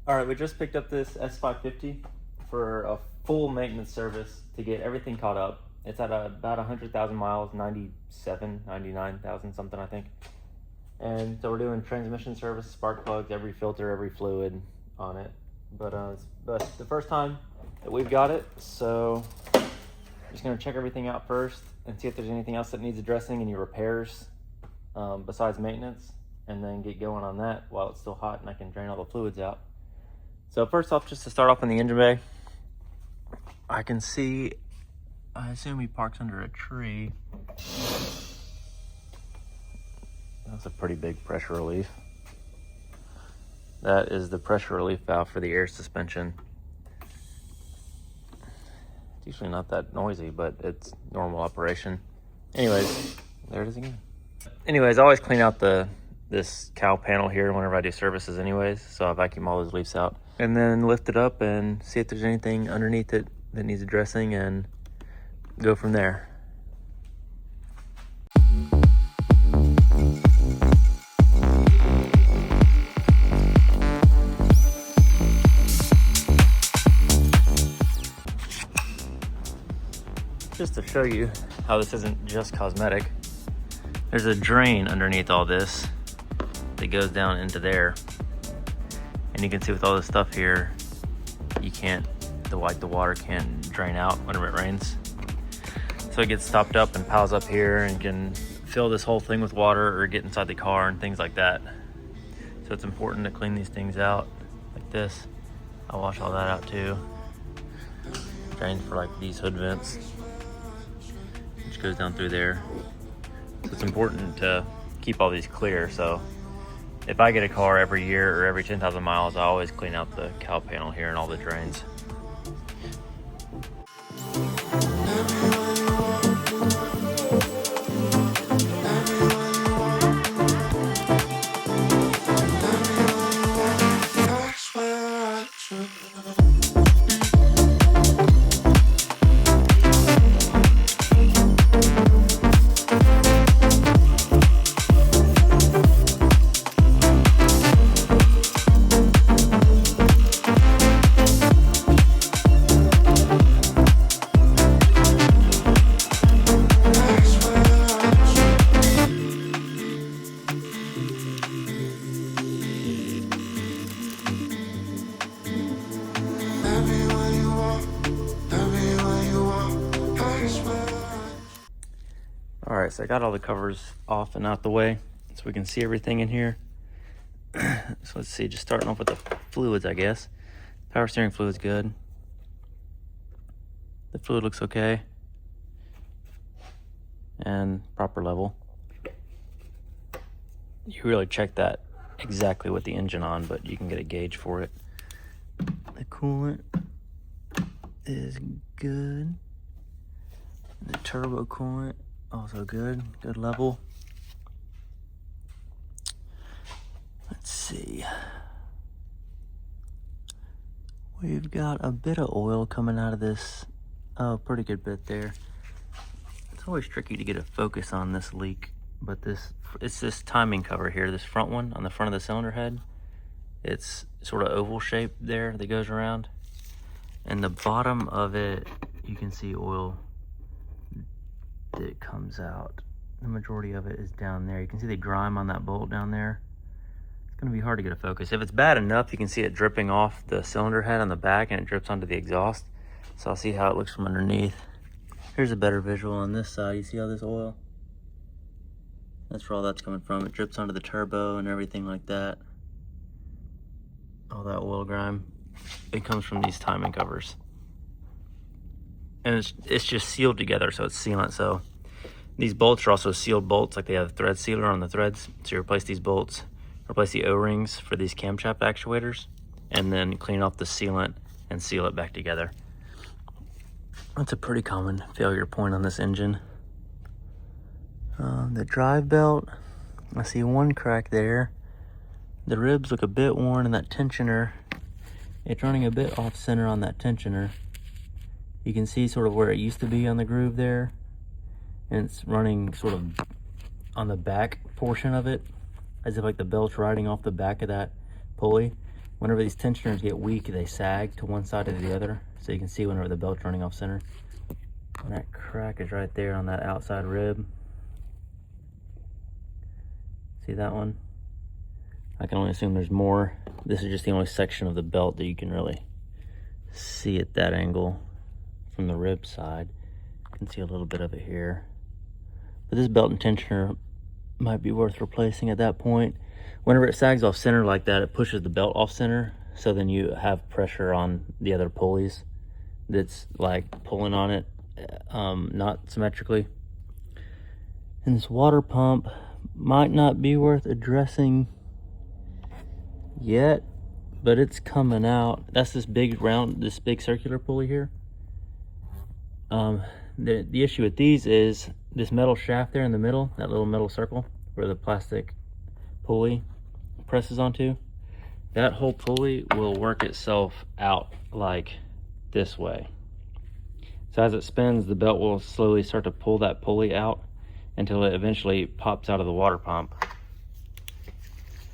All right, we just picked up this S550 for a full maintenance service to get everything caught up. It's at about 100,000 miles, 97, 99,000 something, I think. And so we're doing transmission service, spark plugs, every filter, every fluid on it. But the first time that we've got it, so I'm just gonna check everything out first and see if there's anything else that needs addressing, any repairs besides maintenance, and then get going on that while it's still hot and I can drain all the fluids out. So first off, just to start off in the engine bay, I can see, I assume he parks under a tree. That's a pretty big pressure relief. That is the pressure relief valve for the air suspension. It's usually not that noisy, but it's normal operation. Anyways, there it is again. Anyways, I always clean out this cowl panel here whenever I do services anyways, so I vacuum all those leaves out. And then lift it up and see if there's anything underneath it that needs addressing and go from there. Just to show you how this isn't just cosmetic, there's a drain underneath all this that goes down into there. And you can see with all this stuff here, you can't, the water can't drain out whenever it rains. So it gets stopped up and piles up here and can fill this whole thing with water or get inside the car and things like that. So it's important to clean these things out like this. I'll wash all that out too. Drains for like these hood vents, which goes down through there. So it's important to keep all these clear. So if I get a car every year or every 10,000 miles, I always clean out the cowl panel here and all the drains. All right, so I got all the covers off and out the way so we can see everything in here. So let's see, just starting off with the fluids, I guess. Power steering fluid's good. The fluid looks okay. And proper level. You really check that exactly with the engine on, but you can get a gauge for it. The coolant is good. The turbo coolant, also good level. Let's see. We've got a bit of oil coming out of this. Oh, pretty good bit there. It's always tricky to get a focus on this leak, but it's this timing cover here, this front one on the front of the cylinder head. It's sort of oval shaped there that goes around. And the bottom of it, you can see oil that comes out. The majority of it is down there. You can see the grime on that bolt down there. It's gonna be hard to get a focus. If it's bad enough, you can see it dripping off the cylinder head on the back and it drips onto the exhaust. So I'll see how it looks from underneath. Here's a better visual on this side. You see all this oil? That's where all that's coming from. It drips onto the turbo and everything like that. All that oil grime, it comes from these timing covers. And it's just sealed together, so it's sealant. So these bolts are also sealed bolts, like they have a thread sealer on the threads. So you replace these bolts, replace the O-rings for these camshaft actuators, and then clean off the sealant and seal it back together. That's a pretty common failure point on this engine. The drive belt, I see one crack there. The ribs look a bit worn, and that tensioner, it's running a bit off center on that tensioner. You can see sort of where it used to be on the groove there, and it's running sort of on the back portion of it, as if like the belt's riding off the back of that pulley. Whenever these tensioners get weak, they sag to one side or the other. So you can see whenever the belt's running off center. And that crack is right there on that outside rib. See that one? I can only assume there's more. This is just the only section of the belt that you can really see at that angle from the rib side. You can see a little bit of it here. But this belt and tensioner might be worth replacing at that point. Whenever it sags off center like that, it pushes the belt off center. So then you have pressure on the other pulleys that's like pulling on it, not symmetrically. And this water pump might not be worth addressing yet, but it's coming out. That's this big round, this big circular pulley here. The issue with these is this metal shaft there in the middle, that little metal circle where the plastic pulley presses onto. That whole pulley will work itself out like this way. So as it spins, the belt will slowly start to pull that pulley out until it eventually pops out of the water pump.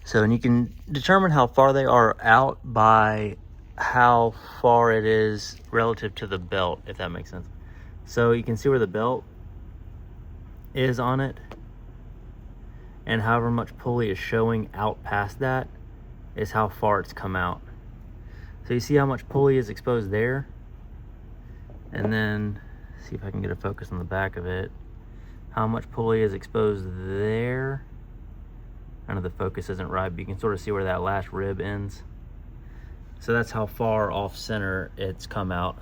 So, and you can determine how far they are out by how far it is relative to the belt, if that makes sense. So you can see where the belt is on it, and however much pulley is showing out past that is how far it's come out. So you see how much pulley is exposed there, and then see if I can get a focus on the back of it. How much pulley is exposed there. I know the focus isn't right, but you can sort of see where that last rib ends. So that's how far off center it's come out.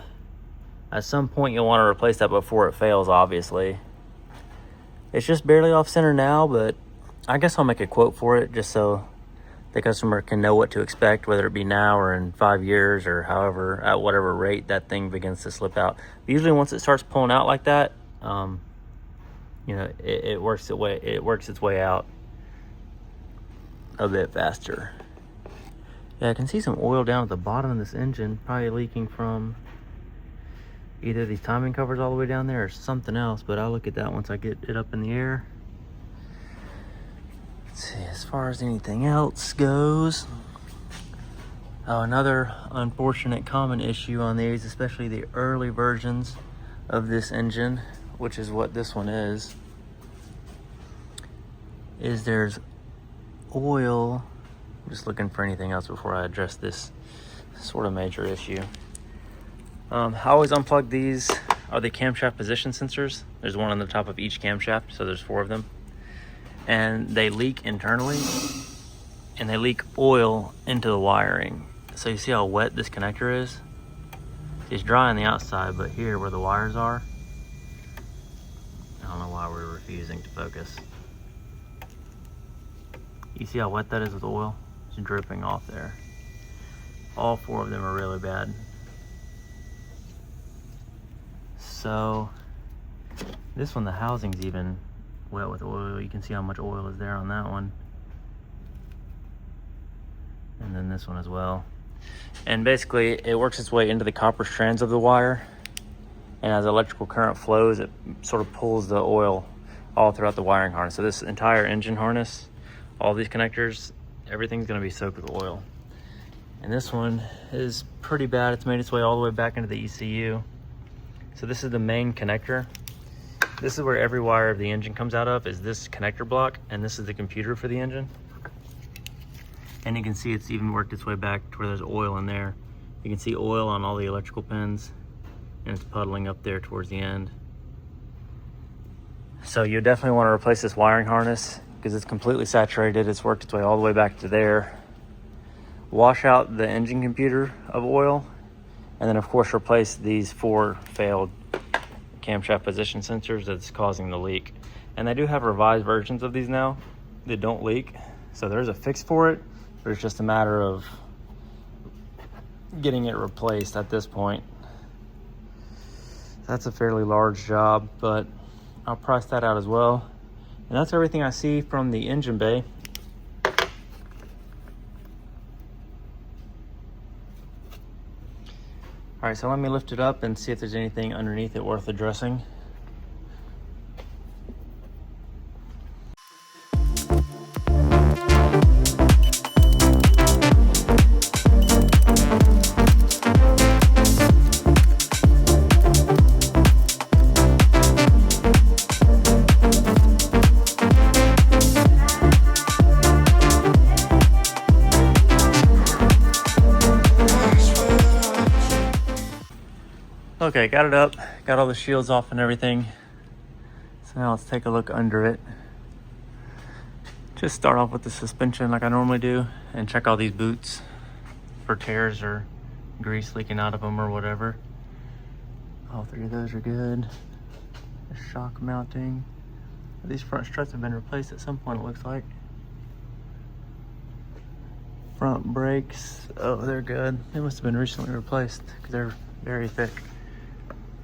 At some point you'll want to replace that before it fails, obviously. It's just barely off center now, but I guess I'll make a quote for it just so the customer can know what to expect, whether it be now or in 5 years or however, at whatever rate that thing begins to slip out. But usually once it starts pulling out like that, you know, it works its way out a bit faster. Yeah, I can see some oil down at the bottom of this engine, probably leaking from either these timing covers all the way down there or something else, but I'll look at that once I get it up in the air. Let's see, as far as anything else goes, another unfortunate common issue on these, especially the early versions of this engine, which is what this one is there's oil. I'm just looking for anything else before I address this sort of major issue. I always unplug these, are the camshaft position sensors. There's one on the top of each camshaft, so there's 4 of them. And they leak internally, and they leak oil into the wiring. So you see how wet this connector is? It's dry on the outside, but here where the wires are, I don't know why we're refusing to focus. You see how wet that is with oil? It's dripping off there. All 4 of them are really bad. So this one, the housing's even wet with oil. You can see how much oil is there on that one. And then this one as well. And basically it works its way into the copper strands of the wire. And as electrical current flows, it sort of pulls the oil all throughout the wiring harness. So this entire engine harness, all these connectors, everything's gonna be soaked with oil. And this one is pretty bad. It's made its way all the way back into the ECU. So this is the main connector. This is where every wire of the engine comes out of, is this connector block, and this is the computer for the engine. And you can see it's even worked its way back to where there's oil in there. You can see oil on all the electrical pins, and it's puddling up there towards the end. So you definitely want to replace this wiring harness because it's completely saturated. It's worked its way all the way back to there. Wash out the engine computer of oil, and then of course replace these 4 failed camshaft position sensors that's causing the leak. And they do have revised versions of these now that don't leak, so there's a fix for it, but it's just a matter of getting it replaced at this point. That's a fairly large job, but I'll price that out as well. And that's everything I see from the engine bay. All right, so let me lift it up and see if there's anything underneath it worth addressing. Okay, got it up, got all the shields off and everything. So now let's take a look under it. Just start off with the suspension like I normally do and check all these boots for tears or grease leaking out of them or whatever. All three of those are good. The shock mounting. These front struts have been replaced at some point, it looks like. Front brakes, oh, they're good. They must have been recently replaced because they're very thick.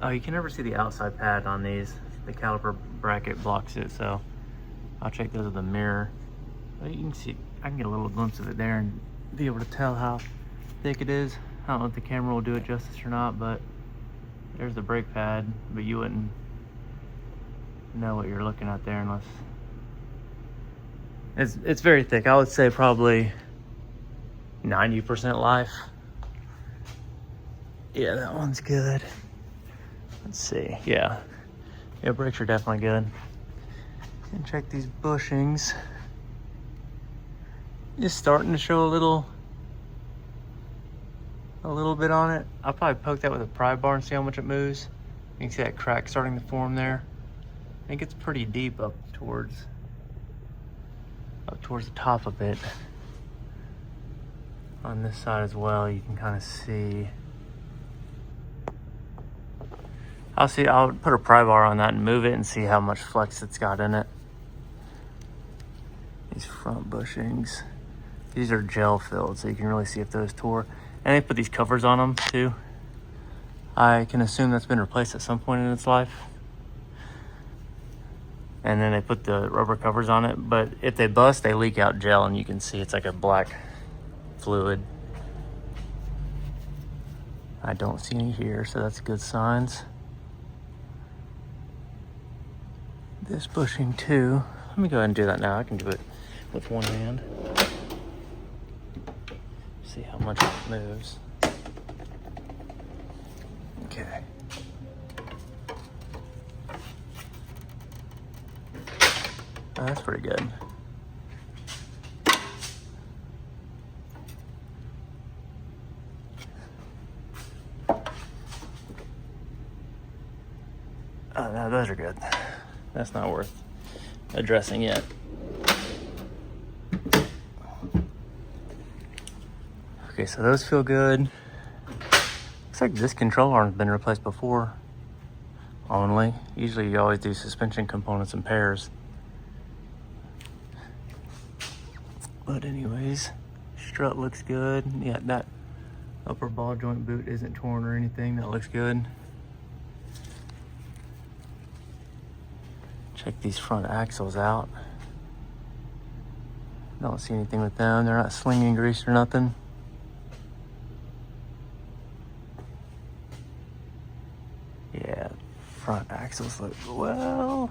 Oh, you can never see the outside pad on these. The caliper bracket blocks it, so I'll check those with a mirror. But you can see, I can get a little glimpse of it there and be able to tell how thick it is. I don't know if the camera will do it justice or not, but there's the brake pad, but you wouldn't know what you're looking at there unless... It's very thick. I would say probably 90% life. Yeah, that one's good. Let's see, yeah, brakes are definitely good. And check these bushings. It's starting to show a little bit on it. I'll probably poke that with a pry bar and see how much it moves. You can see that crack starting to form there. I think it's pretty deep up towards the top of it. On this side as well, you can kind of see. I'll put a pry bar on that and move it and see how much flex it's got in it. These front bushings. These are gel filled, so you can really see if those tore. And they put these covers on them too. I can assume that's been replaced at some point in its life. And then they put the rubber covers on it, but if they bust, they leak out gel and you can see it's like a black fluid. I don't see any here, so that's good signs. This bushing too. Let me go ahead and do that now. I can do it with one hand. See how much it moves. Okay. Oh, that's pretty good. Oh, no, those are good. That's not worth addressing yet. Okay, so those feel good. Looks like this control arm's been replaced before. Only. Usually you always do suspension components in pairs. But anyways, strut looks good. Yeah, that upper ball joint boot isn't torn or anything. That looks good. Check these front axles out. Don't see anything with them. They're not slinging grease or nothing. Yeah, front axles look well.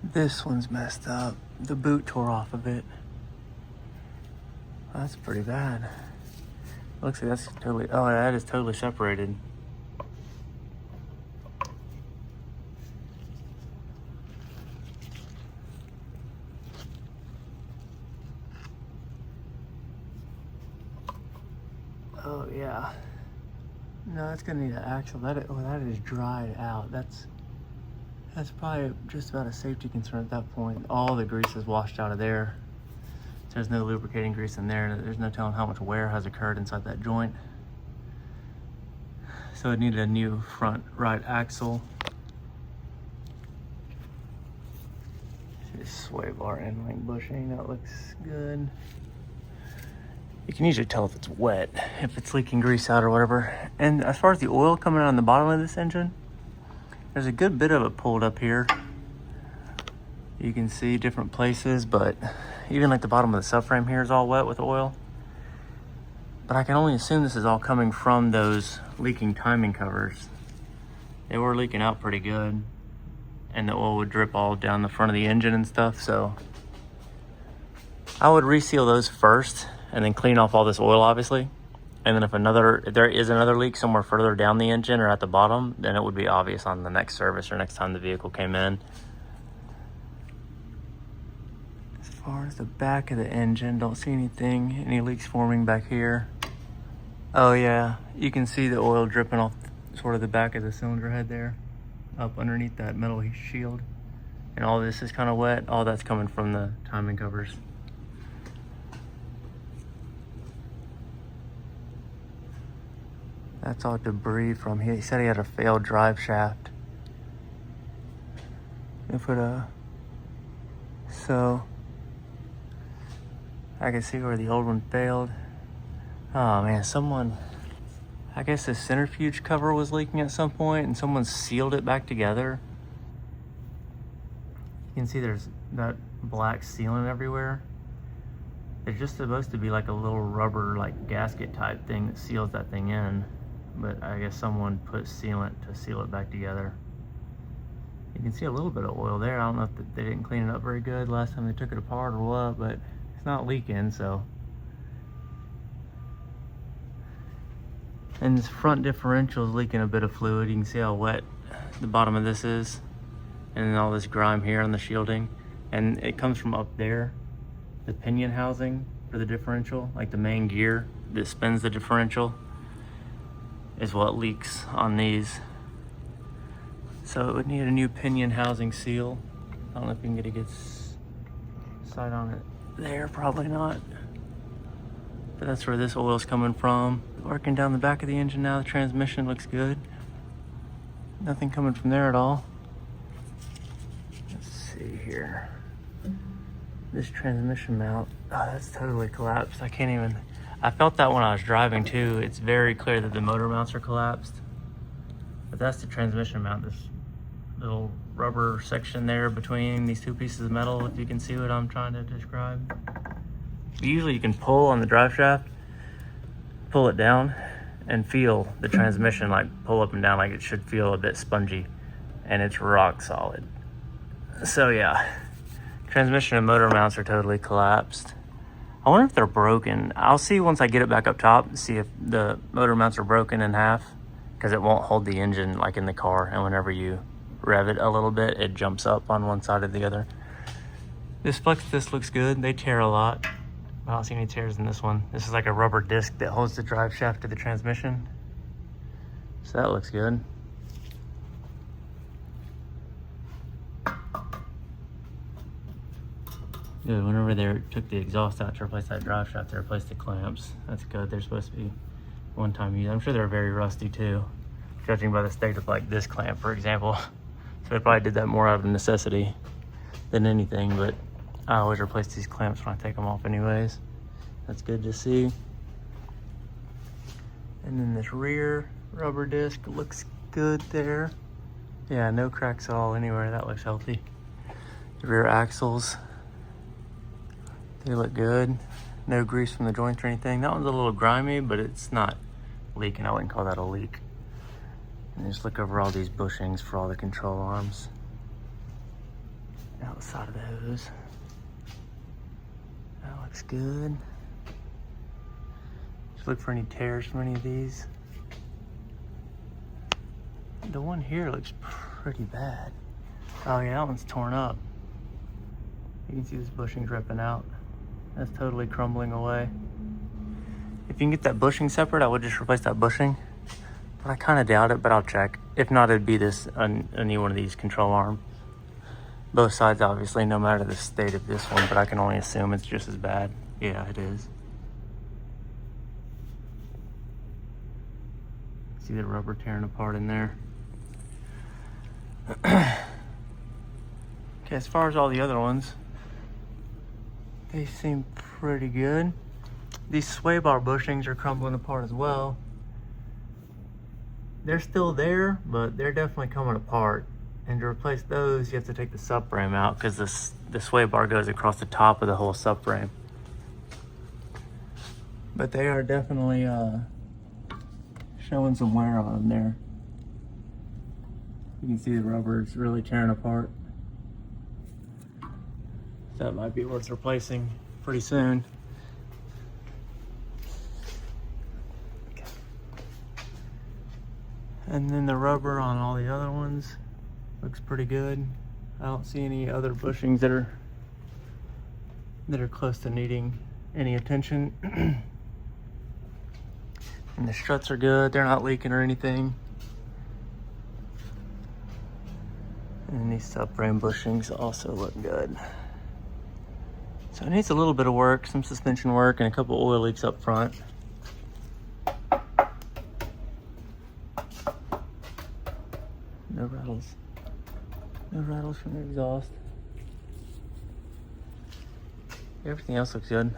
This one's messed up. The boot tore off of it. That's pretty bad. Looks like that's totally, oh, that is totally separated. Oh yeah. No, it's gonna need an axle. That is dried out. That's probably just about a safety concern at that point. All the grease is washed out of there. There's no lubricating grease in there. There's no telling how much wear has occurred inside that joint. So it needed a new front right axle. This sway bar end link bushing, that looks good. You can usually tell if it's wet, if it's leaking grease out or whatever. And as far as the oil coming out on the bottom of this engine, there's a good bit of it pulled up here. You can see different places, but even like the bottom of the subframe here is all wet with oil. But I can only assume this is all coming from those leaking timing covers. They were leaking out pretty good, and the oil would drip all down the front of the engine and stuff, so I would reseal those first and then clean off all this oil, obviously. And then if there is another leak somewhere further down the engine or at the bottom, then it would be obvious on the next service or next time the vehicle came in. As far as the back of the engine, don't see any leaks forming back here. Oh yeah, you can see the oil dripping off sort of the back of the cylinder head there, up underneath that metal shield. And all this is kind of wet. All that's coming from the timing covers. That's all debris from, he said he had a failed drive shaft. So I can see where the old one failed. Oh man, I guess the centrifuge cover was leaking at some point and someone sealed it back together. You can see there's that black sealant everywhere. It's just supposed to be like a little rubber, like gasket type thing that seals that thing in. But I guess someone put sealant to seal it back together. You can see a little bit of oil there. I don't know if they didn't clean it up very good last time they took it apart or what, but it's not leaking, so. And this front differential is leaking a bit of fluid. You can see how wet the bottom of this is. And then all this grime here on the shielding. And it comes from up there, the pinion housing for the differential, like the main gear that spins the differential, is what leaks on these. So it would need a new pinion housing seal. I don't know if you can get a good sight on it there, probably not. But that's where this oil's coming from. Working down the back of the engine now, the transmission looks good. Nothing coming from there at all. Let's see here. This transmission mount, oh, that's totally collapsed. I felt that when I was driving too. It's very clear that the motor mounts are collapsed. But that's the transmission mount, this little rubber section there between these two pieces of metal, if you can see what I'm trying to describe. Usually you can pull on the drive shaft, pull it down, and feel the transmission like pull up and down, like it should feel a bit spongy, and it's rock solid. So yeah, transmission and motor mounts are totally collapsed. I wonder if they're broken. I'll see once I get it back up top and see if the motor mounts are broken in half, because it won't hold the engine like in the car, and whenever you rev it a little bit, it jumps up on one side or the other. This flex disc looks good. They tear a lot. I don't see any tears in this one. This is like a rubber disc that holds the drive shaft to the transmission. So that looks good. Good, whenever they took the exhaust out to replace that drive shaft, they replaced the clamps. That's good. They're supposed to be one-time use. I'm sure they're very rusty too, judging by the state of like this clamp, for example. So they probably did that more out of necessity than anything, but I always replace these clamps when I take them off anyways. That's good to see. And then this rear rubber disc looks good there. Yeah, no cracks at all anywhere. That looks healthy. The rear axles, they look good. No grease from the joints or anything. That one's a little grimy, but it's not leaking. I wouldn't call that a leak. And just look over all these bushings for all the control arms. Outside of those. That looks good. Just look for any tears from any of these. The one here looks pretty bad. Oh yeah, that one's torn up. You can see this bushing dripping out. That's totally crumbling away. If you can get that bushing separate, I would just replace that bushing. But I kind of doubt it, but I'll check. If not, it'd be this, a new one of these control arm. Both sides, obviously, no matter the state of this one, but I can only assume it's just as bad. Yeah, it is. See the rubber tearing apart in there. Okay, as far as all the other ones, they seem pretty good. These sway bar bushings are crumbling apart as well. They're still there, but they're definitely coming apart. And to replace those, you have to take the subframe out because the sway bar goes across the top of the whole subframe. But they are definitely showing some wear on them there. You can see the rubber is really tearing apart. That might be worth replacing pretty soon. Okay. And then the rubber on all the other ones looks pretty good. I don't see any other bushings that are close to needing any attention. And the struts are good. They're not leaking or anything. these subframe bushings also look good. So it needs a little bit of work, some suspension work, and a couple oil leaks up front. No rattles. No rattles from the exhaust. Everything else looks good.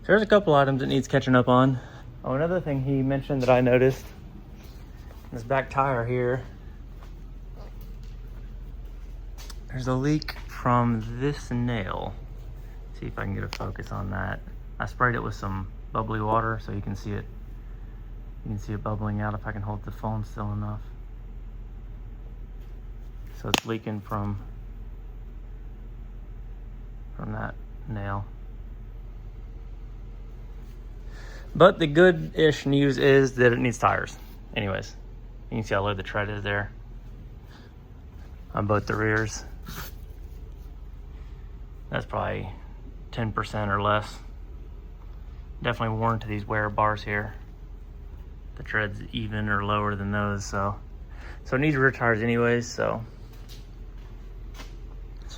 There's a couple items it needs catching up on. Oh, another thing he mentioned that I noticed, this back tire here, there's a leak from this nail. See if I can get a focus on that. I sprayed it with some bubbly water so you can see it. You can see it bubbling out if I can hold the phone still enough. So it's leaking from that nail. But the good-ish news is that it needs tires. Anyways, you can see how low the tread is there on both the rears. That's probably 10% or less. Definitely worn to these wear bars here. The tread's even or lower than those, so it needs rear tires anyways, so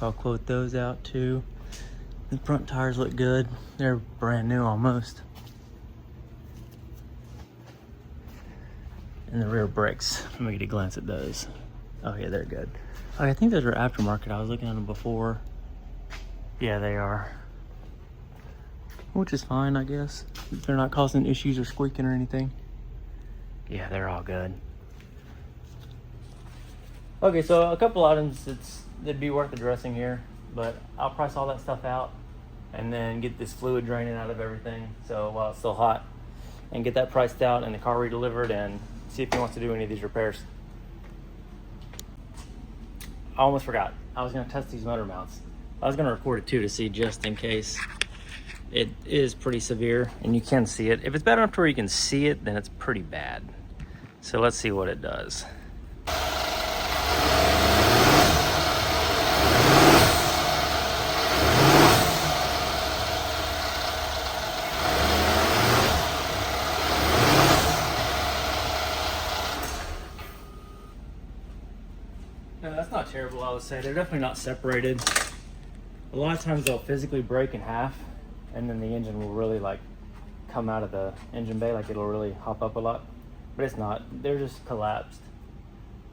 I'll quote those out too. The front tires look good. They're brand new almost. And the rear brakes, let me get a glance at those. Oh yeah, they're good. Okay, I think those are aftermarket. I was looking at them before. Yeah, they are. Which is fine, I guess. They're not causing issues or squeaking or anything. Yeah, they're all good. Okay, so a couple items that'd be worth addressing here, but I'll price all that stuff out and then get this fluid draining out of everything so while it's still hot, and get that priced out and the car redelivered, and see if he wants to do any of these repairs. I almost forgot. I was going to test these motor mounts. I was going to record it too to see just in case. It is pretty severe and you can see it. If it's bad enough to where you can see it, then it's pretty bad. So let's see what it does. No, that's not terrible, I would say. They're definitely not separated. A lot of times they'll physically break in half, and then the engine will really like come out of the engine bay, like it'll really hop up a lot. But it's not. They're just collapsed,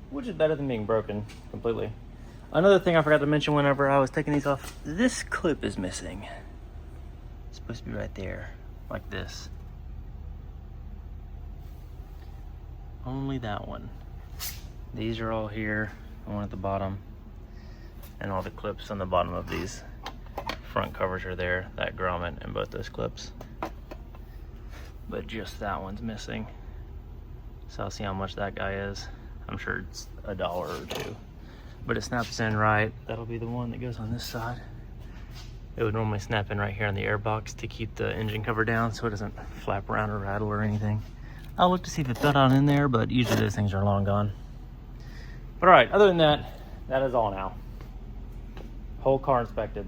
which is better than being broken completely. Another thing I forgot to mention whenever I was taking these off, this clip is missing. It's supposed to be right there, like this. Only that one. These are all here. One at the bottom, and all the clips on the bottom of these front covers are there, that grommet and both those clips, but just that one's missing. So I'll see how much that guy is. I'm sure it's $1 or $2, but it snaps in right. That'll be the one that goes on this side. It would normally snap in right here on the air box to keep the engine cover down so it doesn't flap around or rattle or anything. I'll look to see if it fell down in there, but usually those things are long gone. But all right, other than that, that is all now. Whole car inspected.